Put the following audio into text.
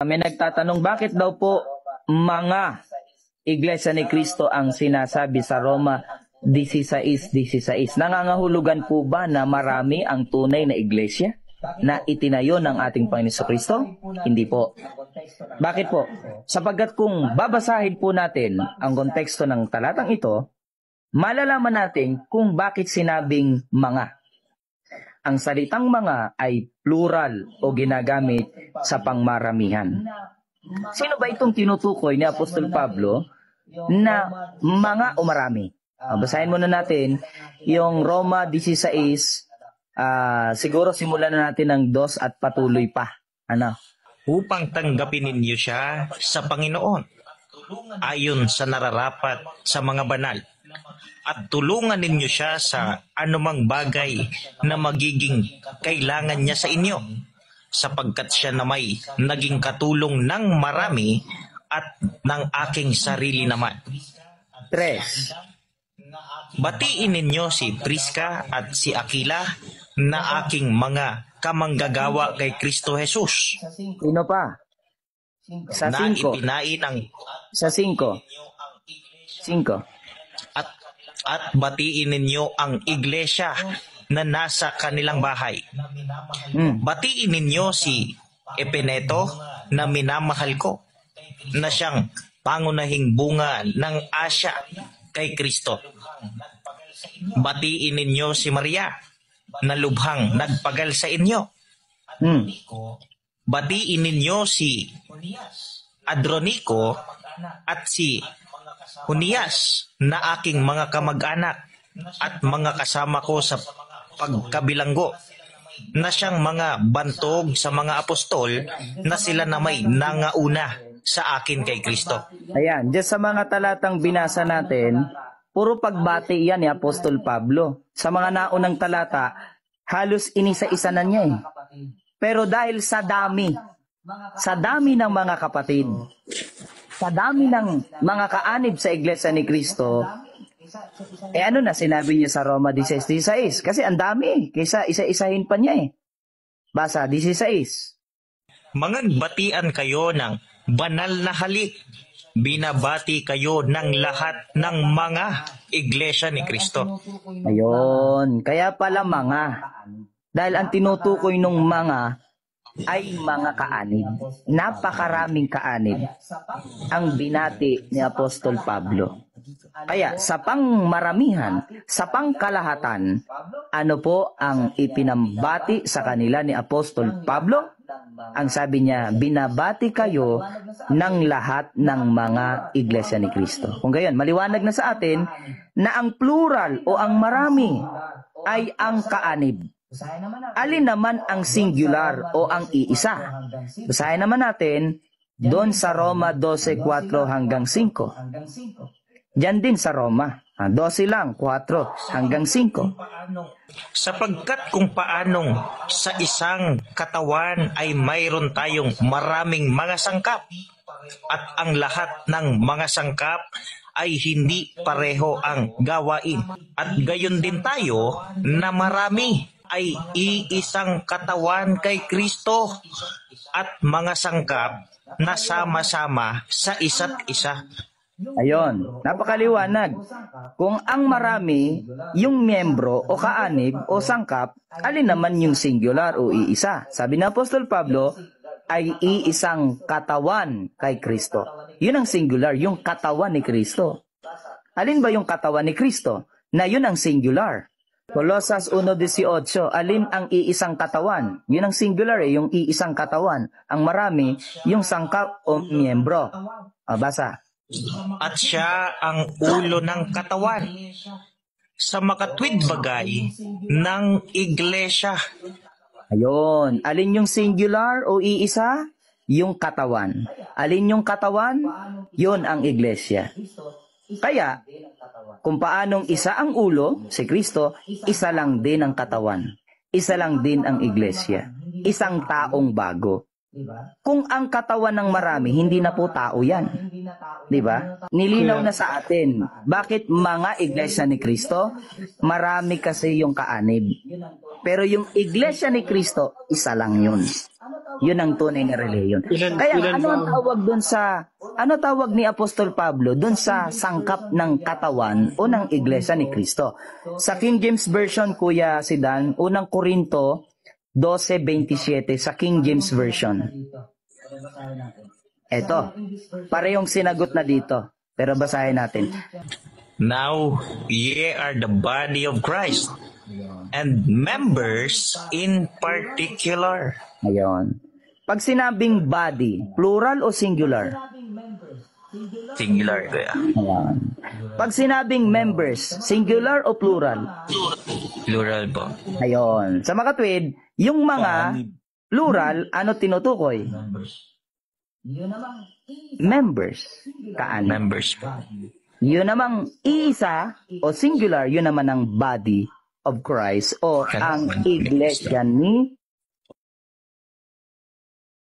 May nagtatanong, bakit daw po mga Iglesia ni Cristo ang sinasabi sa Roma 16:16? Nangangahulugan po ba na marami ang tunay na iglesia na itinayo ng ating Panginoon Kristo? Hindi po. Bakit po? Sapagkat kung babasahin po natin ang konteksto ng talatang ito, malalaman natin kung bakit sinabing mga. Ang salitang mga ay plural o ginagamit sa pangmaramihan. Sino ba itong tinutukoy ni Apostol Pablo na mga o marami? Basahin muna natin yung Roma 16, siguro simulan na natin ng 2 at patuloy pa. Upang tanggapin ninyo siya sa Panginoon, ayon sa nararapat sa mga banal, at tulungan ninyo siya sa anumang bagay na magiging kailangan niya sa inyo, sapagkat siya na may naging katulong ng marami at ng aking sarili naman. 3. Batiin ninyo si Prisca at si Aquila na aking mga kamanggagawa kay Kristo Jesus. Sino pa? Sa 5. Sa 5. At batiin ninyo ang iglesia na nasa kanilang bahay. Batiin ninyo si Epeneto na minamahal ko, na siyang pangunahing bunga ng Asya kay Kristo. Batiin ninyo si Maria na lubhang nagpagal sa inyo. Batiin ninyo si Adronico at si Junias na aking mga kamag-anak at mga kasama ko sa pagkabilanggo, na siyang mga bantog sa mga apostol, na sila na may nangauna sa akin kay Kristo. Ayan, just sa mga talatang binasa natin, puro pagbati yan ni Apostol Pablo. Sa mga naunang talata, halos inisa-isa na niya . Pero dahil sa dami ng mga kapatid, sa dami ng mga kaanib sa Iglesia ni Cristo, sinabi niya sa Roma 16:16? Kasi ang dami kaysa isa-isahin pa niya . Basa, 16. Mga batian kayo ng banal na halik. Binabati kayo ng lahat ng mga Iglesia ni Cristo. Ayun, kaya pala mga. Dahil ang tinutukoy nung mga ay mga kaanib. Napakaraming kaanib ang binati ni Apostol Pablo. Kaya sa pangmaramihan, sa pangkalahatan, ano po ang ipinambati sa kanila ni Apostol Pablo? Ang sabi niya, binabati kayo ng lahat ng mga Iglesia ni Cristo. Kung gayon, maliwanag na sa atin na ang plural o ang marami ay ang kaanib. Alin naman ang singular o ang iisa? Basahin naman natin doon sa Roma 12:4 hanggang 5. Diyan din sa Roma, 12 lang, 4 hanggang 5. Sapagkat kung paanong sa isang katawan ay mayroon tayong maraming mga sangkap, at ang lahat ng mga sangkap ay hindi pareho ang gawain, at gayon din tayo na marami ay iisang katawan kay Kristo, at mga sangkap na sama-sama sa isa't isa. Ayon, napakaliwanag. Kung ang marami, yung miyembro o kaanib o sangkap, alin naman yung singular o iisa? Sabi ng Apostol Pablo, ay iisang katawan kay Kristo. Yun ang singular, yung katawan ni Kristo. Alin ba yung katawan ni Kristo? Na yun ang singular. Colosas 1:18, alin ang iisang katawan? Yun ang singular, yung iisang katawan. Ang marami, yung sangkap o miyembro. Basa. At siya ang ulo ng katawan, sa makatwid bagay ng iglesia. Ayun, alin yung singular o iisa? Yung katawan. Alin yung katawan? Yun ang iglesia. Kaya, kung paanong isa ang ulo, si Kristo, isa lang din ang katawan. Isa lang din ang iglesia. Isang taong bago. Kung ang katawan ng marami, hindi na po tao yan. Diba? Nilinaw na sa atin. Bakit mga iglesia ni Kristo? Marami kasi yung kaanib. Pero yung iglesia ni Kristo, isa lang yun. Yun ang tunay na reliyon. Kaya ano ang tawag doon sa, ano tawag ni Apostol Pablo doon sa sangkap ng katawan o ng iglesia ni Kristo? Sa King James Version, Kuya Sidan, unang Korinto 12:27 sa King James Version. Eto, parehong sinagot na dito. Pero basahin natin. Now ye are the body of Christ, and members in particular. Ngayon. Pag sinabing body, plural o singular? Singular, kuya. Ayan. Pag sinabing members, singular o plural? Plural po. Ayon. Sa makatwid, yung mga plural, ano tinutukoy? Members. Kaanib. Members po. Yun namang iisa o singular, yun naman ang body of Christ o ang iglesia ni